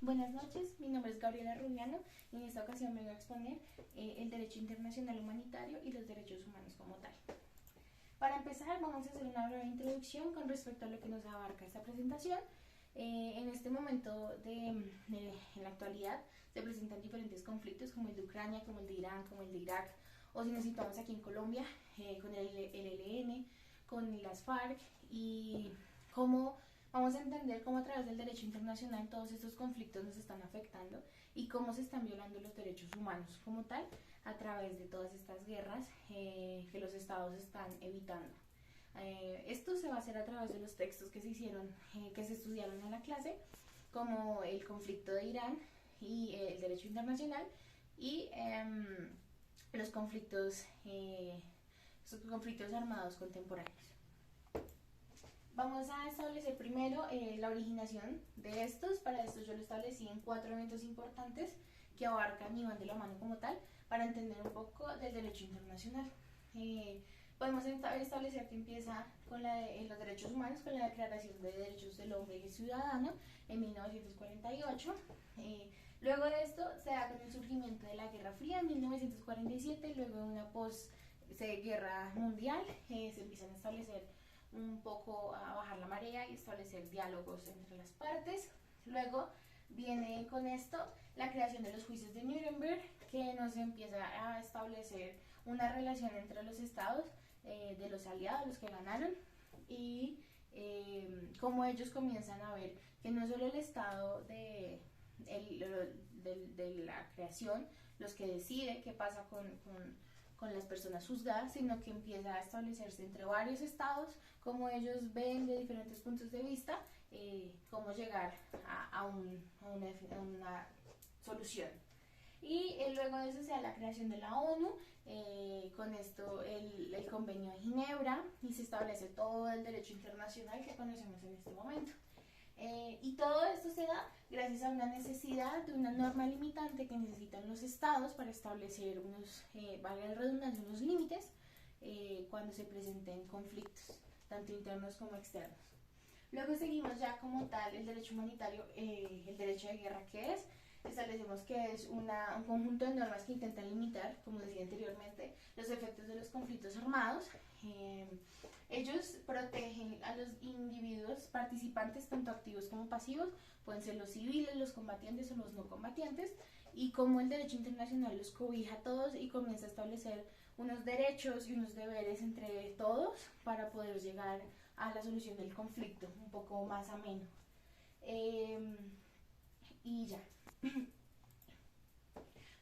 Buenas noches, mi nombre es Gabriela Rubiano y en esta ocasión vengo a exponer el derecho internacional humanitario y los derechos humanos como tal. Para empezar, vamos a hacer una breve introducción con respecto a lo que nos abarca esta presentación. En este momento en la actualidad se presentan diferentes conflictos como el de Ucrania, como el de Irán, como el de Irak, o si nos situamos aquí en Colombia, con el ELN, con las FARC, y cómo vamos a entender cómo a través del derecho internacional todos estos conflictos nos están afectando y cómo se están violando los derechos humanos como tal a través de todas estas guerras que los estados están evitando. Esto se va a hacer a través de los textos que se hicieron, que se estudiaron en la clase, como el conflicto de Irán y el derecho internacional y los conflictos armados contemporáneos. Vamos a establecer primero la originación de estos. Para esto yo lo establecí en 4 eventos importantes que abarcan y van de la mano como tal para entender un poco del derecho internacional. Podemos establecer que empieza con los derechos humanos, con la Declaración de Derechos del Hombre y el Ciudadano en 1948. Luego de esto se da con el surgimiento de la Guerra Fría en 1947, luego de una guerra mundial, se empiezan a establecer un poco a bajar la marea y establecer diálogos entre las partes. Luego viene con esto la creación de los juicios de Nuremberg, que nos empieza a establecer una relación entre los estados de los aliados, los que ganaron, y cómo ellos comienzan a ver que no solo el estado de la creación los que decide qué pasa con las personas juzgadas, sino que empieza a establecerse entre varios estados, como ellos ven de diferentes puntos de vista, cómo llegar a una solución. Y luego de eso se da la creación de la ONU, con esto el convenio de Ginebra, y se establece todo el derecho internacional que conocemos en este momento. Y todo esto se da gracias a una necesidad de una norma limitante que necesitan los estados para establecer valga la redundancia, unos límites cuando se presenten conflictos, tanto internos como externos. Luego seguimos ya como tal el derecho humanitario, el derecho de guerra, que es, establecemos que es un conjunto de normas que intentan limitar, como decía anteriormente, los efectos de los conflictos armados. Ellos protegen a los individuos participantes, tanto activos como pasivos, pueden ser los civiles, los combatientes o los no combatientes, y como el derecho internacional los cobija a todos y comienza a establecer unos derechos y unos deberes entre todos para poder llegar a la solución del conflicto un poco más ameno. Y ya.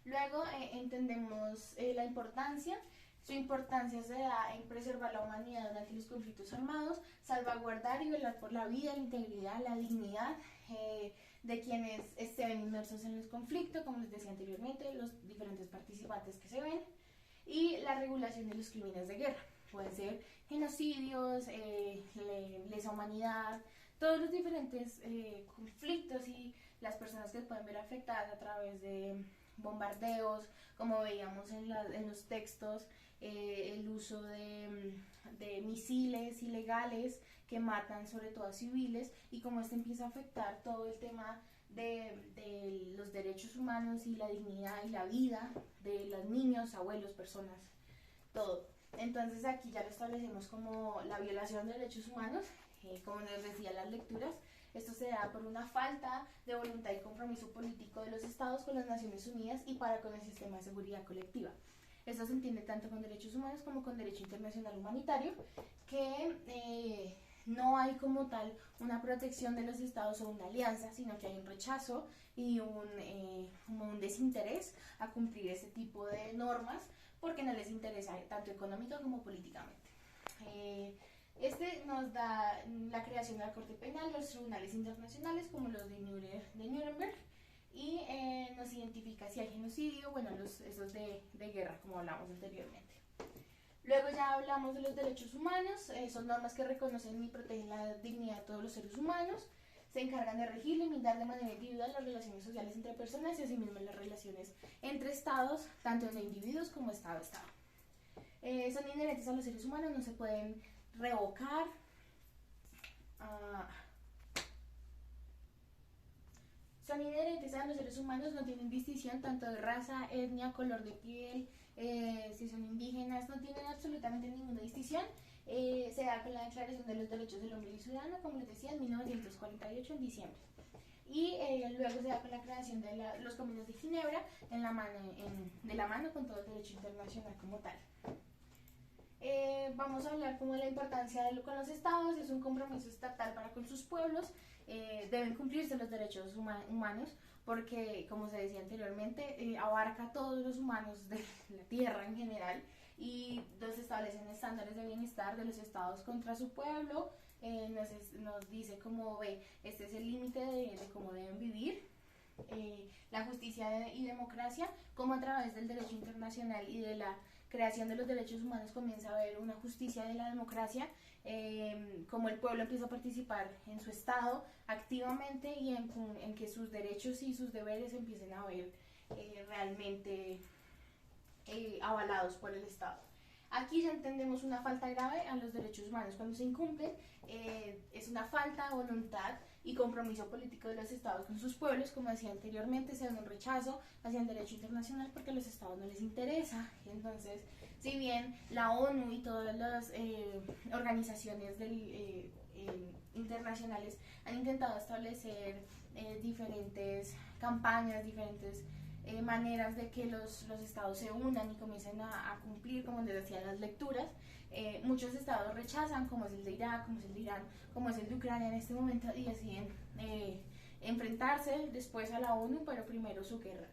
Luego entendemos la importancia. Su importancia se da en preservar la humanidad durante los conflictos armados, salvaguardar y velar por la vida, la integridad, la dignidad de quienes estén inmersos en los conflictos, como les decía anteriormente, los diferentes participantes que se ven, y la regulación de los crímenes de guerra. Pueden ser genocidios, lesa humanidad, todos los diferentes conflictos y las personas que pueden ver afectadas a través de bombardeos, como veíamos en los textos, el uso de misiles ilegales que matan sobre todo a civiles, y cómo esto empieza a afectar todo el tema de los derechos humanos y la dignidad y la vida de los niños, abuelos, personas, todo. Entonces aquí ya lo establecemos como la violación de derechos humanos, como les decía las lecturas. Esto se da por una falta de voluntad y compromiso político de los estados con las Naciones Unidas y para con el sistema de seguridad colectiva. Esto se entiende tanto con derechos humanos como con derecho internacional humanitario, que no hay como tal una protección de los estados o una alianza, sino que hay un rechazo y un desinterés a cumplir este tipo de normas porque no les interesa tanto económico como políticamente. Este nos da la creación de la Corte Penal, los tribunales internacionales como los de Nuremberg, y nos identifica si hay genocidio, bueno, esos de guerra, como hablamos anteriormente. Luego ya hablamos de los derechos humanos, son normas que reconocen y protegen la dignidad de todos los seres humanos, se encargan de regir y limitar de manera individual las relaciones sociales entre personas y asimismo las relaciones entre estados, tanto de individuos como estado a estado. Son inherentes a los seres humanos, no se pueden revocar, son inherentes a los seres humanos, no tienen distinción tanto de raza, etnia, color de piel, si son indígenas, no tienen absolutamente ninguna distinción. Se da con la Declaración de los Derechos del Hombre y Ciudadano, como les decía, en 1948, en diciembre. Y luego se da con la creación de los Convenios de Ginebra, de la mano con todo el derecho internacional como tal. Vamos a hablar como de la importancia con los estados. Es un compromiso estatal para con sus pueblos. Deben cumplirse los derechos humanos porque, como se decía anteriormente, abarca a todos los humanos de la tierra en general, y los establecen estándares de bienestar de los estados contra su pueblo. Nos dice cómo ve, este es el límite de cómo deben vivir. La justicia y democracia, como a través del derecho internacional y de la creación de los derechos humanos comienza a haber una justicia de la democracia, como el pueblo empieza a participar en su estado activamente y en que sus derechos y sus deberes empiecen a ver realmente avalados por el Estado. Aquí ya entendemos una falta grave a los derechos humanos cuando se incumplen. Es una falta de voluntad y compromiso político de los estados con sus pueblos. Como decía anteriormente, se da un rechazo hacia el derecho internacional porque a los estados no les interesa. Entonces, si bien la ONU y todas las organizaciones internacionales han intentado establecer diferentes campañas, diferentes maneras de que los estados se unan y comiencen a cumplir, como les decía, las lecturas, muchos estados rechazan, como es el de Irak, como es el de Irán, como es el de Ucrania en este momento, y deciden enfrentarse después a la ONU, pero primero su guerra.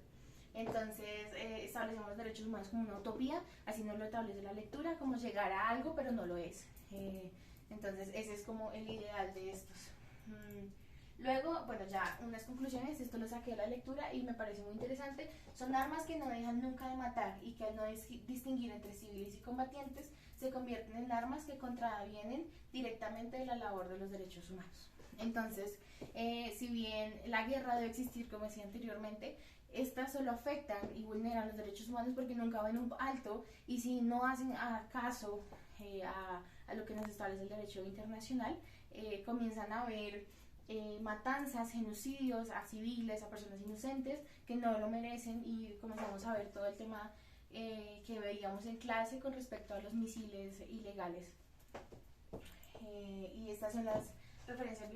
Entonces establecemos los derechos humanos como una utopía, así nos lo establece la lectura, como llegar a algo, pero no lo es. Entonces ese es como el ideal de estos. Luego, bueno, ya unas conclusiones, esto lo saqué de la lectura y me parece muy interesante. Son armas que no dejan nunca de matar y que al no distinguir entre civiles y combatientes se convierten en armas que contravienen directamente de la labor de los derechos humanos. Entonces, si bien la guerra debe existir, como decía anteriormente, estas solo afectan y vulneran los derechos humanos porque nunca ven un alto, y si no hacen caso a lo que nos establece el derecho internacional, comienzan a haber matanzas, genocidios a civiles, a personas inocentes que no lo merecen, y comenzamos a ver todo el tema que veíamos en clase con respecto a los misiles ilegales. Y estas son las referencias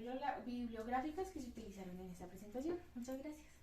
bibliográficas que se utilizaron en esta presentación. Muchas gracias.